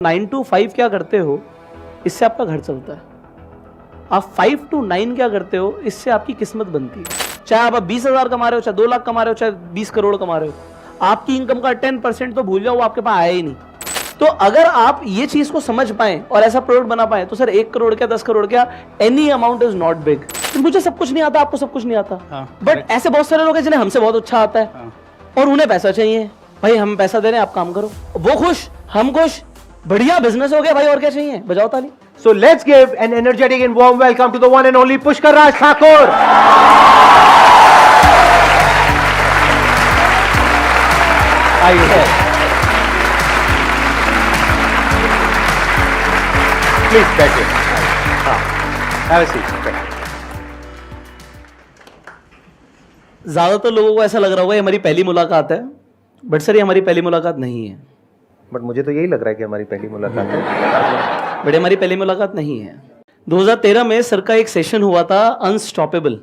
9 to 5 क्या करते हो, इससे आपका घर चलता है। आप 5 to 9 क्या करते हो, इससे आपकी किस्मत बनती है। चाहे आप 20,000 कमा रहे हो, चाहे 2 लाख कमा रहे हो, चाहे 20 करोड़ कमा रहे हो, आपकी इनकम का 10% तो भूल जाओ, वो आपके पास आया ही नहीं। तो अगर आप ये चीज को समझ पाए और ऐसा प्रोडक्ट बना पाए तो सर 1 करोड़ क्या 10 करोड़ क्या, any amount is not big. मुझे सब कुछ नहीं आता, आपको सब कुछ नहीं आता, बट ऐसे बहुत सारे लोग हैं जिन्हें हमसे बहुत अच्छा आता है और उन्हें पैसा चाहिए। भाई हम पैसा दे रहे हैं, आप काम करो, वो खुश, हम खुश, बढ़िया बिजनेस हो गया भाई, और क्या चाहिए, बजाओ ताली। So let's give an energetic and warm welcome to the one and only Pushkar Raj Thakur. आइए, प्लीज बैठिए। हाँ, have a seat. ज्यादातर लोगों को ऐसा लग रहा होगा ये हमारी पहली मुलाकात है, बट सर ये हमारी पहली मुलाकात नहीं है। बट मुझे तो यही लग रहा है कि हमारी पहली मुलाकात है। बट हमारी पहली मुलाकात नहीं है। 2013 में सर का एक सेशन हुआ था अनस्टॉपेबल,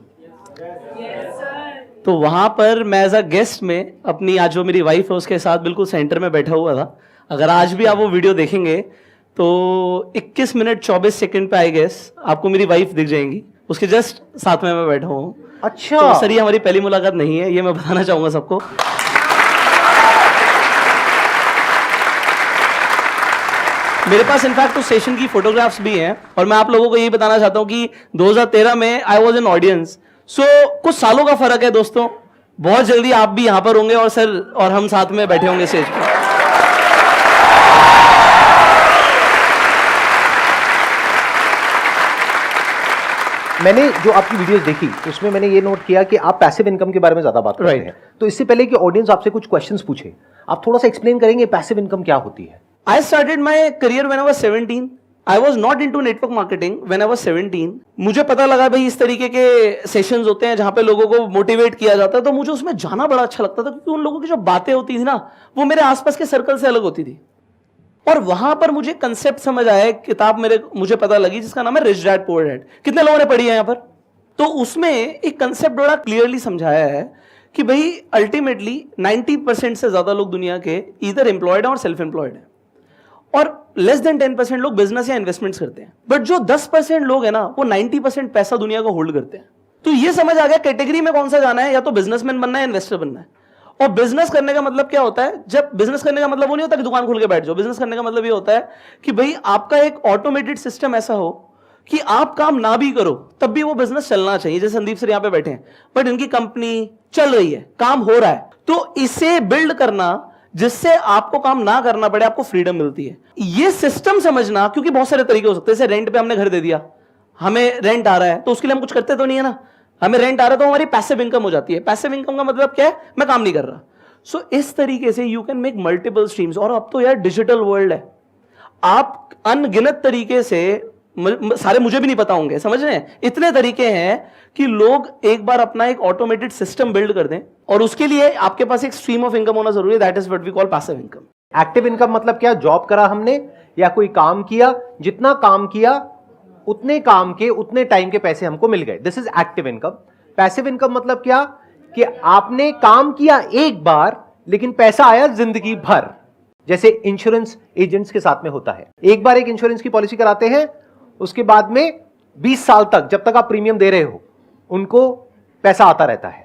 तो वहां पर मैं एज अ गेस्ट में अपनी, आज जो मेरी वाइफ है उसके साथ बिल्कुल सेंटर में बैठा हुआ था। अगर आज भी आप वो वीडियो देखेंगे तो 21 मिनट 24 सेकंड पे आई गेस आपको मेरी वाइफ दिख जाएंगी, उसके जस्ट साथ में मैं बैठा हूँ। अच्छा, तो सर ये हमारी पहली मुलाकात नहीं है, ये मैं बताना चाहूंगा सबको। मेरे पास इनफैक्ट उस सेशन की फोटोग्राफ्स भी हैं और मैं आप लोगों को यही बताना चाहता हूं कि 2013 में आई वाज एन ऑडियंस। सो कुछ सालों का फर्क है दोस्तों, बहुत जल्दी आप भी यहां पर होंगे और सर और हम साथ में बैठे होंगे स्टेज पर। मैंने जो आपकी वीडियोस देखी उसमें मैंने ये नोट किया कि आप पैसिव इनकम के बारे में ज्यादा बात करते हैं। तो इससे पहले कि ऑडियंस आपसे कुछ क्वेश्चंस पूछे, आप थोड़ा सा एक्सप्लेन करेंगे पैसिव इनकम क्या होती है? I started my career when I was 17. I was not into network marketing when I was 17. मुझे पता लगा भाई इस तरीके के सेशंस होते हैं जहां पे लोगों को मोटिवेट किया जाता है, तो मुझे उसमें जाना बड़ा अच्छा लगता था क्योंकि उन लोगों की जो बातें होती थी ना वो मेरे आसपास के सर्कल से अलग होती थी। और वहां पर मुझे कंसेप्ट समझ आया, किताब मुझे पता लगी जिसका नाम है रिच डैड पुअर डैड। कितने लोगों ने पढ़ी है यहाँ पर? तो उसमें एक कंसेप्ट बड़ा क्लियरली समझाया है कि भाई अल्टीमेटली 90% से ज्यादा लोग दुनिया के इधर एम्प्लॉयड हैं और सेल्फ एम्प्लॉयड हैं, और लेस देन 10% लोग बिजनेस या इन्वेस्टमेंट्स करते हैं। बट जो 10% लोग हैं ना वो 90% पैसा दुनिया को होल्ड करते हैं। तो ये समझ आ गया कैटेगरी में कौन सा जाना है, या तो बिजनेसमैन बनना है, इन्वेस्टर बनना है। और बिजनेस करने का मतलब क्या होता है? जब बिजनेस करने का मतलब वो नहीं होता कि दुकान खोल के बैठ जाओ। बिजनेस करने का मतलब ये होता है कि भाई आपका एक ऑटोमेटेड सिस्टम ऐसा हो कि आप काम ना भी करो तब भी वो बिजनेस चलना चाहिए। जैसे संदीप सर यहाँ पे बैठे हैं, बट इनकी कंपनी चल रही है, काम हो रहा है, तो इसे बिल्ड करना जिससे आपको काम ना करना पड़े, आपको फ्रीडम मिलती है। ये सिस्टम समझना, क्योंकि बहुत सारे तरीके हो सकते हैं। जैसे रेंट पे हमने घर दे दिया, हमें रेंट आ रहा है, तो उसके लिए हम कुछ करते तो नहीं है ना, हमें रेंट आ रहा है तो हमारी पैसिव इनकम हो जाती है। पैसिव इनकम का मतलब क्या है? मैं काम नहीं कर रहा। सो इस तरीके से you can make multiple streams. और अब तो यार डिजिटल वर्ल्ड है, आप अनगिनत तरीके से, सारे मुझे भी नहीं पता होंगे, समझ रहे हैं, इतने तरीके हैं कि लोग एक बार अपना एक ऑटोमेटेड सिस्टम बिल्ड कर दें, और उसके लिए आपके पास एक स्ट्रीम ऑफ इनकम होना जरूरी है। That is what we call passive income. Active income मतलब क्या? जॉब करा हमने या कोई काम किया, जितना काम किया उतने काम के उतने टाइम के पैसे हमको मिल गए, this is active income. Passive income मतलब क्या? कि आपने काम किया एक बार लेकिन पैसा आया जिंदगी भर। जैसे इंश्योरेंस एजेंट्स के साथ में होता है, एक बार एक इंश्योरेंस की पॉलिसी कराते हैं, उसके बाद में 20 साल तक जब तक आप प्रीमियम दे रहे हो उनको पैसा आता रहता है।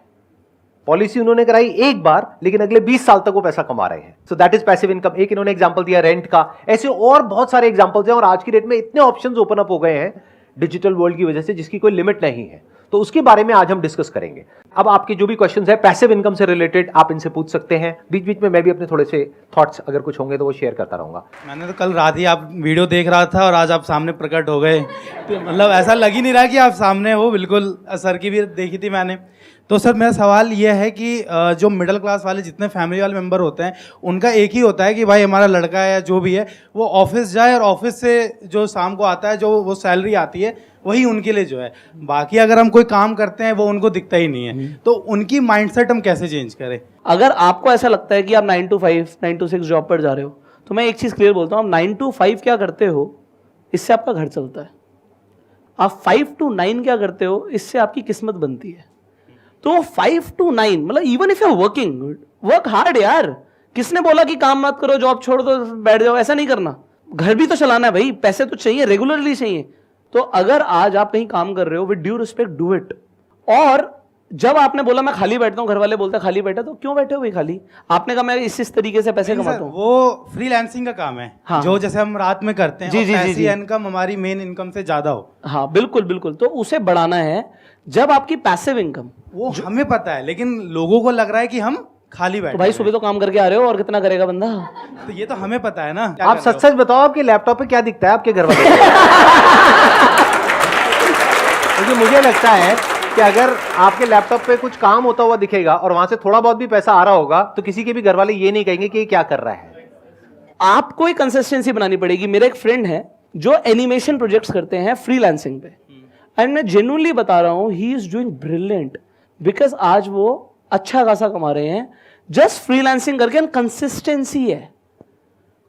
पॉलिसी उन्होंने कराई एक बार लेकिन अगले 20 साल तक वो पैसा कमा रहे हैं। So that is passive income. एक इन्होंने एग्जांपल दिया रेंट का, ऐसे और बहुत सारे एग्जांपल्स हैं। और आज की डेट में इतने ऑप्शंस ओपन अप हो गए हैं डिजिटल वर्ल्ड की वजह से जिसकी कोई लिमिट नहीं है। तो उसके बारे में आज हम डिस्कस करेंगे। अब आपके जो भी क्वेश्चंस है पैसिव इनकम से रिलेटेड आप इनसे पूछ सकते हैं। बीच बीच में मैं भी अपने थोड़े से थॉट्स अगर कुछ होंगे तो वो शेयर करता रहूंगा। मैंने तो कल रात ही आप वीडियो देख रहा था और आज आप सामने प्रकट हो गए, तो मतलब ऐसा लग ही नहीं रहा कि आप सामने हो। बिल्कुल सर की भी देखी थी मैंने। तो सर मेरा सवाल यह है कि जो मिडिल क्लास वाले जितने फैमिली वाले मेंबर होते हैं उनका एक ही होता है कि भाई हमारा लड़का है या जो भी है वो ऑफिस जाए और ऑफिस से जो शाम को आता है जो वो सैलरी आती है वही उनके लिए जो है, बाकी अगर हम कोई काम करते हैं वो उनको दिखता ही नहीं है। तो उनकी माइंडसेट हम कैसे चेंज करें? अगर आपको ऐसा लगता है कि आप 9 to 5 9 to 6 जॉब पर जा रहे हो, तो मैं एक चीज क्लियर बोलता हूँ, आप 9 to 5 क्या करते हो इससे आपका घर चलता है। आप 5 to 9 क्या करते हो इससे आपकी किस्मत बनती है। तो 5 to 9 मतलब even if you are working, work hard यार। किसने बोला कि काम मत करो, जॉब छोड़ दो, बैठ जाओ? ऐसा नहीं करना। घर भी तो चलाना है भाई, पैसे तो चाहिए, रेगुलरली चाहिए। तो अगर आज आप कहीं काम कर रहे हो, with due respect do it. और जब आपने बोला मैं खाली बैठता हूं, घर वाले बोलते हैं खाली बैठा, तो क्यों बैठे हो भाई खाली? आपने कहा मैं इस तरीके से पैसे नहीं कमाता सर, हूँ। वो फ्रीलांसिंग का काम है। हाँ। जो जैसे हम रात में करते हैं, जी, जी, जी, पैसिव जी। इनकम हमारी मेन इनकम से ज्यादा हो, हाँ बिल्कुल बिल्कुल, तो उसे बढ़ाना है। जब आपकी पैसिव इनकम, वो हमें पता है, लेकिन लोगों को लग रहा है कि हम खाली बैठे तो भाई हैं। सुबह तो काम करके आ रहे हो, और कितना करेगा बंदा? तो ये तो हमें पता है ना। क्या आप कर रहे सच हो? सच बताओ, आपके लैपटॉप पे क्या दिखता है आपके घर वाले? क्योंकि मुझे लगता है कि अगर आपके लैपटॉप पे कुछ काम होता हुआ दिखेगा और वहां से थोड़ा बहुत भी पैसा आ रहा होगा, तो किसी के भी घर वाले ये नहीं कहेंगे कि ये क्या कर रहा है। आपको एक कंसिस्टेंसी बनानी पड़ेगी। मेरा एक फ्रेंड है जो एनिमेशन प्रोजेक्ट्स करते हैं फ्रीलांसिंग पे, एंड मैं जेन्युइनली बता रहा हूं, he is doing brilliant, because आज वो अच्छा खासा कमा रहे हैं जस्ट फ्रीलांसिंग करके, एंड कंसिस्टेंसी है,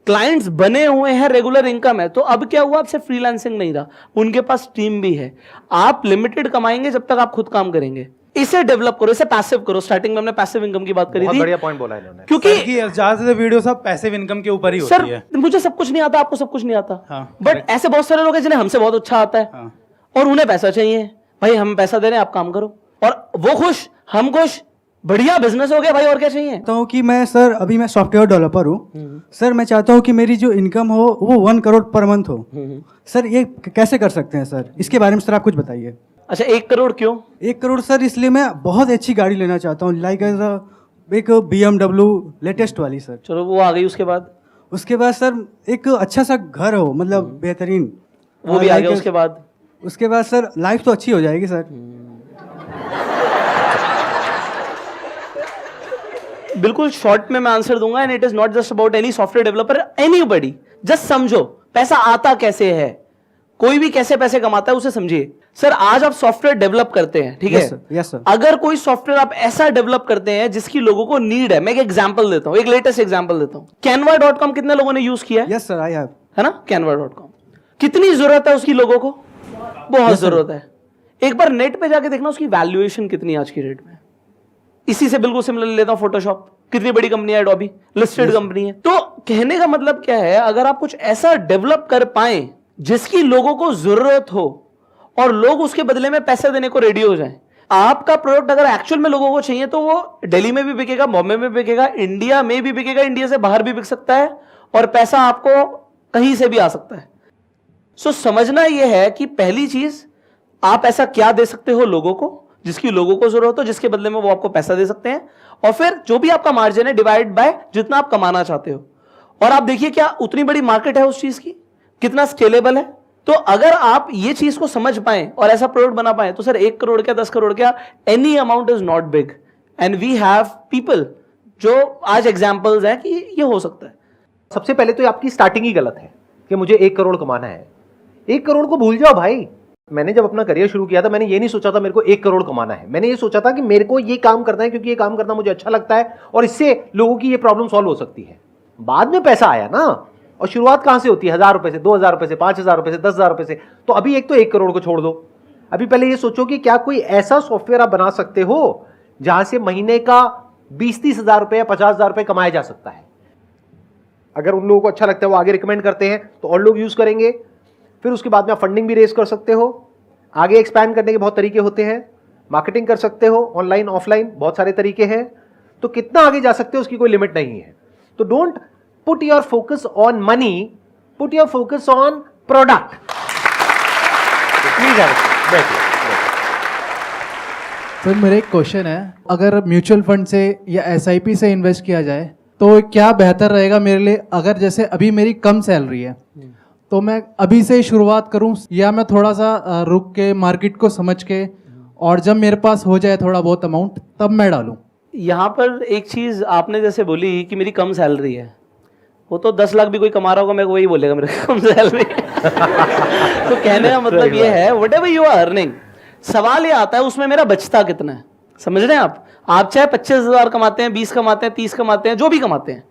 क्लाइंट्स बने हुए हैं, रेगुलर इनकम है। तो अब क्या हुआ, अब सिर्फ फ्रीलांसिंग नहीं रहा, उनके पास टीम भी है। आप लिमिटेड कमाएंगे जब तक आप खुद काम करेंगे। इसे डेवलप करो, इसे पैसिव करो। स्टार्टिंग में हमने पैसिव इनकम की बात करी बहुत थी, बढ़िया पॉइंट बोला इन्होंने। क्योंकि सर की ज्यादातर वीडियो सब पैसिव इनकम के ऊपर ही सर होती है। मुझे सब कुछ नहीं आता, आपको सब कुछ नहीं आता, हाँ, बट ऐसे बहुत सारे लोग हैं जिन्हें हमसे बहुत अच्छा आता है, हाँ। और उन्हें पैसा चाहिए। भाई हम पैसा दे रहे हैं, आप काम करो, और वो खुश, हम खुश, बढ़िया बिजनेस हो गया भाई, और क्या चाहिए? चाहता हूँ कि मैं सर, अभी मैं सॉफ्टवेयर डेवलपर हूँ सर, मैं चाहता हूँ कि मेरी जो इनकम हो वो 1 करोड़ पर मंथ हो। सर ये कैसे कर सकते हैं सर? इसके बारे में सर आप कुछ बताइए। अच्छा 1 करोड़ क्यों? 1 करोड़ सर इसलिए मैं बहुत अच्छी गाड़ी लेना चाहता हूँ, लाइक एक BMW लेटेस्ट वाली सर। चलो वो आ गई, उसके बाद? उसके बाद सर एक अच्छा सा घर हो, मतलब बेहतरीन, वो भी आ गया। like, उसके बाद? उसके बाद सर लाइफ तो अच्छी हो जाएगी सर। बिल्कुल शॉर्ट में मैं आंसर दूंगा, and it is not just about any software developer, anybody. Just समझो पैसा आता कैसे है, कोई भी कैसे पैसे कमाता है उसे समझिए। सर आज आप सॉफ्टवेयर डेवलप करते हैं, ठीक है? Yes sir. अगर कोई सॉफ्टवेयर आप ऐसा डेवलप करते हैं जिसकी लोगों को नीड है, मैं एक एग्जांपल देता हूं, एक लेटेस्ट एग्जांपल देता हूं। canva.com कितने लोगों ने यूज किया है? Yes sir, I have. है ना? canva.com कितनी जरूरत है उसकी लोगों को? बहुत जरूरत है। एक बार नेट पे जाके देखना उसकी वैल्यूएशन कितनी है आज की रेट में। इसी से बिल्कुल सिमिलर लेता हूं फोटोशॉप, कितनी बड़ी कंपनी है, एडोबी लिस्टेड कंपनी है। तो कहने का मतलब क्या है, अगर आप कुछ ऐसा डेवलप कर पाए जिसकी लोगों को जरूरत हो और लोग उसके बदले में पैसे देने को रेडी हो जाएं, आपका प्रोडक्ट अगर एक्चुअल में लोगों को चाहिए तो वो दिल्ली में भी बिकेगा, बॉम्बे में भी बिकेगा, इंडिया में भी बिकेगा, इंडिया से बाहर भी बिक सकता है, और पैसा आपको कहीं से भी आ सकता है। सो समझना यह है कि पहली चीज, आप ऐसा क्या दे सकते हो लोगों को जिसकी लोगों को जरूरत हो, जिसके बदले में वो आपको पैसा दे सकते हैं, और फिर जो भी आपका मार्जिन है डिवाइड बाय जितना आप कमाना चाहते हो। और आप देखिए क्या उतनी बड़ी मार्केट है उस चीज की, कितना स्केलेबल है। तो अगर आप ये चीज को समझ पाए और ऐसा प्रोडक्ट बना पाए, तो सर 1 करोड़ क्या 10 करोड़ क्या, any amount is not big, and we have people जो आज एग्जांपल्स हैं कि ये हो सकता है। सबसे पहले तो आपकी स्टार्टिंग ही गलत है कि मुझे 1 करोड़ कमाना है। 1 करोड़ को भूल जाओ भाई। मैंने जब अपना करियर शुरू किया था, मैंने ये नहीं सोचा था मेरे को 1 करोड़ कमाना है। मैंने ये सोचा था कि मेरे को ये काम करना है क्योंकि ये काम करना मुझे अच्छा लगता है और इससे लोगों की ये प्रॉब्लम सॉल्व हो सकती है। बाद में पैसा आया ना, और शुरुआत कहां से होती है? 1000 रुपए से, 2000 रुपए से, 5000 रुपए से, 10,000 रुपए से। तो अभी एक तो 1 करोड़ को छोड़ दो। अभी पहले ये सोचो कि क्या कोई ऐसा सॉफ्टवेयर आप बना सकते हो जहां से महीने का 20-30 हजार रुपए या 50,000 रुपए कमाया जा सकता है। अगर उन लोगों को अच्छा लगता है, वो आगे रिकमेंड करते हैं, तो और लोग यूज करेंगे। फिर उसके बाद में आप फंडिंग भी रेज कर सकते हो। आगे एक्सपैंड करने के बहुत तरीके होते हैं, मार्केटिंग कर सकते हो, ऑनलाइन ऑफलाइन बहुत सारे तरीके हैं। तो कितना आगे जा सकते हो उसकी कोई लिमिट नहीं है। तो don't put your focus on money, put your focus on product. Please बैठिए। सर मेरा एक क्वेश्चन है, अगर म्यूचुअल फंड से या SIP से इन्वेस्ट किया जाए तो क्या बेहतर रहेगा मेरे लिए? अगर जैसे अभी मेरी कम सैलरी है तो मैं अभी से शुरुआत करूं, या मैं थोड़ा सा रुक के मार्केट को समझ के, और जब मेरे पास हो जाए थोड़ा बहुत अमाउंट तब मैं डालूं? यहाँ पर एक चीज आपने जैसे बोली कि मेरी कम सैलरी है, वो तो 10 लाख भी कोई कमा रहा होगा, मेरे को वही बोलेगा मेरे को कम सैलरी तो कहने का मतलब ये है, whatever you are earning, सवाल ये आता है उसमें मेरा बचता कितना है। समझ रहे हैं आप चाहे 25,000 कमाते हैं, 20 कमाते हैं, 30 कमाते हैं, जो भी कमाते हैं,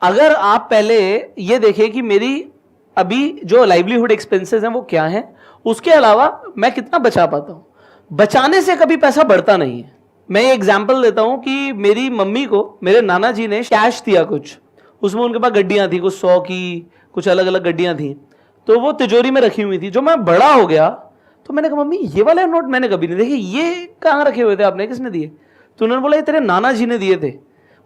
अगर आप पहले ये देखें कि मेरी अभी जो लाइवलीहुड एक्सपेंसेस हैं वो क्या हैं, उसके अलावा मैं कितना बचा पाता हूं। बचाने से कभी पैसा बढ़ता नहीं है। मैं ये एग्जांपल देता हूं कि मेरी मम्मी को मेरे नाना जी ने कैश दिया कुछ, उसमें उनके पास गड्डियां थी कुछ 100 की, कुछ अलग अलग गड्डियां थी, तो वो तिजोरी में रखी हुई थी। जो मैं बड़ा हो गया तो मैंने कहा मम्मी ये वाले नोट मैंने कभी नहीं देखे, ये कहाँ रखे हुए थे आपने, किसने दिए? तो उन्होंने बोला ये तेरे नाना जी ने दिए थे,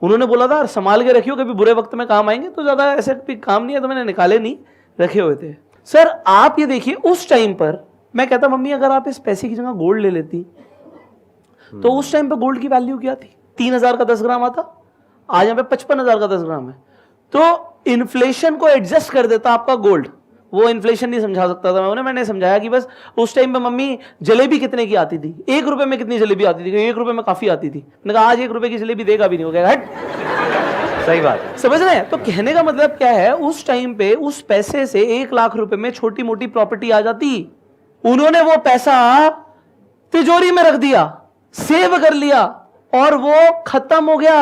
उन्होंने बोला था संभाल के रखियो कभी बुरे वक्त में काम आएंगे। तो ज्यादा ऐसे काम नहीं है तो मैंने निकाले नहीं, रखे हुए थे। सर आप ये देखिए उस टाइम पर मैं कहता मम्मी अगर आप इस पैसे की जगह गोल्ड ले लेती तो उस टाइम पे गोल्ड की वैल्यू क्या थी? 3,000 का 10 ग्राम आता, आज यहाँ पे 55,000 का 10 ग्राम है। तो इन्फ्लेशन को एडजस्ट कर देता आपका गोल्ड। वो इन्फ्लेशन नहीं समझा सकता था मैं उन्हें, मैंने समझाया कि बस उस टाइम पे मम्मी जलेबी कितने की आती थी, 1 रुपए में कितनी जलेबी आती थी? 1 रुपए में काफी आती थी। मैंने कहा आज 1 रुपए की जलेबी देगा भी नहीं, हो गया हट। सही बात है। समझ रहे हैं? तो कहने का मतलब क्या है, उस टाइम पे उस पैसे से 1 लाख रुपए में छोटी मोटी प्रॉपर्टी आ जाती। उन्होंने वो पैसा तिजोरी में रख दिया, सेव कर लिया और वो खत्म हो गया,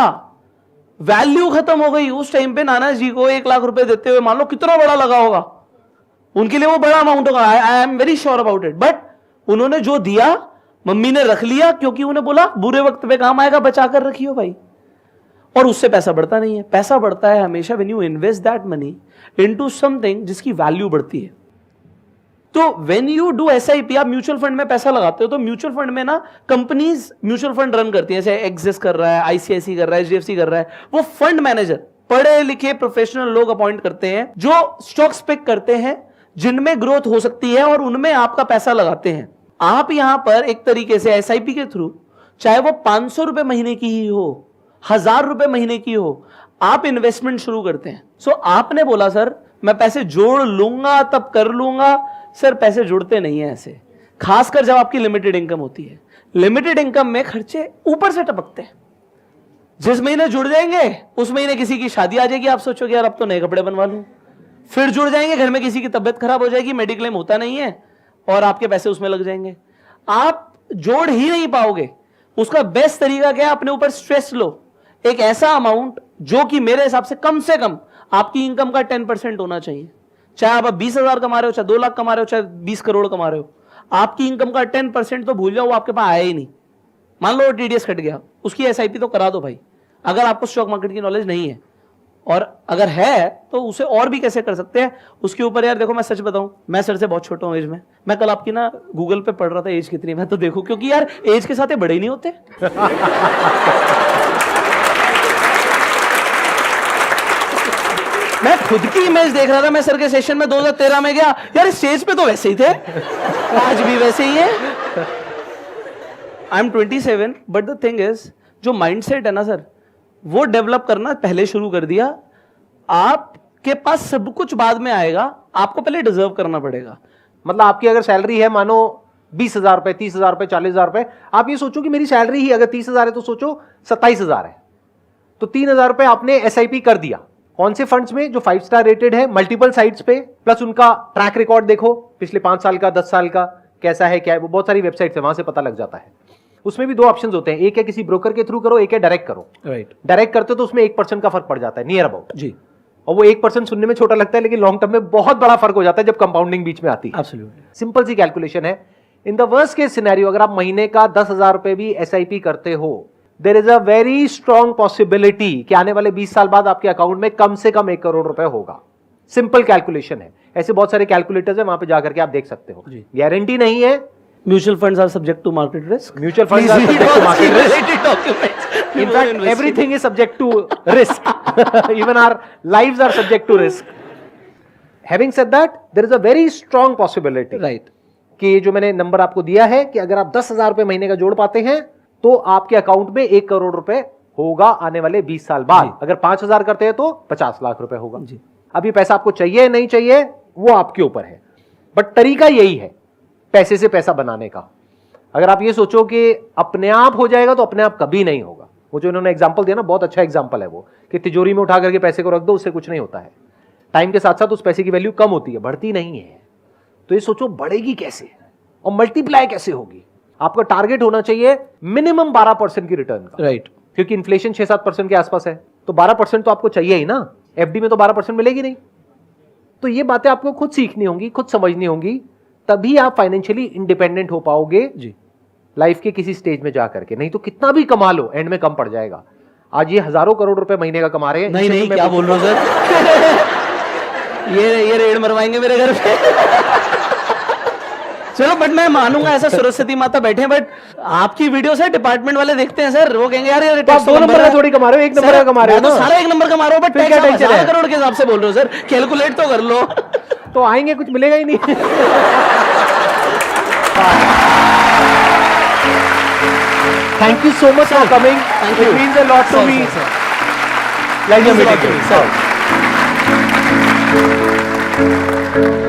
वैल्यू खत्म हो गई। उस टाइम पे नाना जी को 1 लाख रुपए देते हुए मान लो कितना बड़ा लगा होगा, उनके लिए वो बड़ा अमाउंट होगा, I am very sure about it. But उन्होंने जो दिया मम्मी ने रख लिया, क्योंकि उन्हें बोला बुरे वक्त पे काम आएगा, बचा कर रखियो भाई। और उससे पैसा बढ़ता नहीं है। पैसा बढ़ता है हमेशा when you invest that money into something जिसकी वैल्यू बढ़ती है। तो व्हेन यू डू एसआईपी, आप म्यूचुअल फंड में पैसा लगाते हो तो म्यूचुअल फंड में ना कंपनीज म्यूचुअल फंड रन करती है, जैसे एक्सिस कर रहा है, आईसीआईसी कर रहा है, एचडीएफसी कर रहा है। वो फंड मैनेजर पढ़े लिखे प्रोफेशनल लोग अपॉइंट करते हैं जो स्टॉक्स पिक करते हैं जिनमें ग्रोथ हो सकती है और उनमें आपका पैसा लगाते हैं। आप यहां पर एक तरीके से एसआईपी के थ्रू, चाहे वो 500 रुपए महीने की ही हो, 1000 रुपए महीने की हो, आप इन्वेस्टमेंट शुरू करते हैं। सो आपने बोला सर मैं पैसे जोड़ लूंगा तब कर लूंगा। सर पैसे जुड़ते नहीं है ऐसे, खासकर जब आपकी लिमिटेड इनकम होती है। लिमिटेड इनकम में खर्चे ऊपर से टपकते हैं। जिस महीने जुड़ जाएंगे उस महीने किसी की शादी आ जाएगी, आप सोचोगे यार अब तो नए कपड़े बनवा लूं। फिर जुड़ जाएंगे, घर में किसी की तबियत खराब हो जाएगी, मेडिक्लेम होता नहीं है और आपके पैसे उसमें लग जाएंगे। आप जोड़ ही नहीं पाओगे। उसका बेस्ट तरीका क्या है, अपने ऊपर स्ट्रेस लो। एक ऐसा अमाउंट जो कि मेरे हिसाब से कम आपकी इनकम का 10% होना चाहिए। चाहे आप 20,000 कमा रहे हो, चाहे 2 लाख कमा रहे हो, चाहे 20 करोड़ कमा रहे हो, आपकी इनकम का 10% तो भूल जाओ, वो आपके पास आया ही नहीं। मान लो टीडीएस कट गया, उसकी एसआईपी तो करा दो भाई, अगर आपको स्टॉक मार्केट की नॉलेज नहीं है। और अगर है तो उसे और भी कैसे कर सकते हैं उसके ऊपर। यार देखो मैं सच बताऊं, मैं सर से बहुत छोटा हूं एज में। मैं कल आपकी ना गूगल पे पढ़ रहा था एज कितनी है, मैं तो देखो, क्योंकि यार एज के साथ ये बड़े ही नहीं होते। मैं खुद की इमेज देख रहा था, मैं सर के सेशन में 2013 में गया, यार स्टेज पे तो वैसे ही थे, आज भी वैसे ही है। I am 27, but the thing is जो माइंडसेट है ना सर, वो डेवलप करना पहले शुरू कर दिया। आपके पास सब कुछ बाद में आएगा, आपको पहले डिजर्व करना पड़ेगा। मतलब आपकी अगर सैलरी है मानो 20,000 रुपए, 30,000 रुपए, 40,000 रुपए, आप ये सोचो कि मेरी सैलरी ही अगर 30,000 है तो सोचो 27,000 है, तो 3,000 रुपए आपने एसआईपी कर दिया। कौन से फंड्स में? जो 5 स्टार रेटेड है, मल्टीपल साइट्स पे, प्लस उनका ट्रैक रिकॉर्ड देखो पिछले 5 साल का, 10 साल का कैसा है, क्या है। वो बहुत सारी वेबसाइट्स है, वहां से पता लग जाता है। उसमें भी 2 ऑप्शंस होते हैं, एक है किसी ब्रोकर के थ्रू करो, एक है डायरेक्ट करो। राइट, डायरेक्ट करते हो तो उसमें 1% का फर्क पड़ जाता है, नियर अबाउट जी। और वो 1% सुनने में छोटा लगता है, लेकिन लॉन्ग टर्म में बहुत बड़ा फर्क हो जाता है जब कंपाउंडिंग बीच में आती है। एब्सोल्युटली। सिंपल सी कैलकुलेशन है। In the worst case scenario, अगर आप महीने का 10,000 रुपए भी एसआईपी करते हो, there is a very strong possibility कि आने वाले 20 साल बाद आपके अकाउंट में कम से कम 1 करोड़ रुपए होगा। सिंपल कैलकुलेशन है। ऐसे बहुत सारे कैलकुलेटर्स है, वहां पे जाकर के आप देख सकते हो। गारंटी नहीं है। Mutual funds are subject to market risk. Mutual funds are subject to market risk. In fact, everything is subject to risk. Even our lives are subject to risk. Having said that, there is a very strong possibility. Right, कि ये जो मैंने number आपको दिया है कि अगर आप 10,000 रुपए महीने का जोड़ पाते हैं तो आपके अकाउंट में 1 करोड़ रुपए होगा आने वाले 20 साल बाद। अगर 5,000 करते हैं तो 50 लाख रुपए होगा जी। अब ये पैसा आपको चाहिए नहीं चाहिए वो आपके ऊपर है, बट तरीका यही है पैसे से पैसा बनाने का। अगर आप ये सोचो कि अपने आप हो जाएगा तो अपने आप कभी नहीं होगा। वो जो इन्होंने एग्जांपल दिया ना, बहुत अच्छा एग्जांपल है वो, कि तिजोरी में उठा करके पैसे को रख दो, उससे कुछ नहीं होता है। टाइम के साथ साथ उस पैसे की वैल्यू कम होती है, बढ़ती नहीं है। तो ये सोचो बढ़ेगी कैसे और मल्टीप्लाई कैसे होगी। आपका टारगेट होना चाहिए मिनिमम 12% की रिटर्न का। राइट, क्योंकि इन्फ्लेशन 6-7% के आसपास है, तो 12% तो आपको चाहिए ही ना। एफडी में तो 12% मिलेगी नहीं। तो ये बातें आपको खुद सीखनी होंगी, खुद समझनी होंगी, तभी आप फाइनेंशियली इंडिपेंडेंट हो पाओगे जी। लाइफ के किसी स्टेज में जाकर के। नहीं तो कितना भी कमा लो, एंड में कम पड़ जाएगा। आज ये हजारों करोड़ रुपए महीने का कमा रहे हैं। नहीं, क्या बोल रहे हो सर? ये रेड मरवाएंगे मेरे घर पे। चलो बट मैं मानूंगा ऐसा सरस्वती माता बैठे हैं, बट आपकी वीडियो से डिपार्टमेंट वाले देखते हैं सर, वो कहेंगे यार ये तो आप 2 नंबर का थोड़ी कमा रहे हो, 1 नंबर का कमा रहे हो तो ना। सारा 1 नंबर कमा रहा हूं, बट फिर क्या टैक्स टेंशन है? 1000 करोड़ के हिसाब से बोल रहे हो सर, कैलकुलेट तो कर लो। तो आएंगे, कुछ मिलेगा ही नहीं। Thank you so much for coming, Thank it you. Means a lot to Sir, me. sir, Pleasure Means a lot meeting to you. me, sir.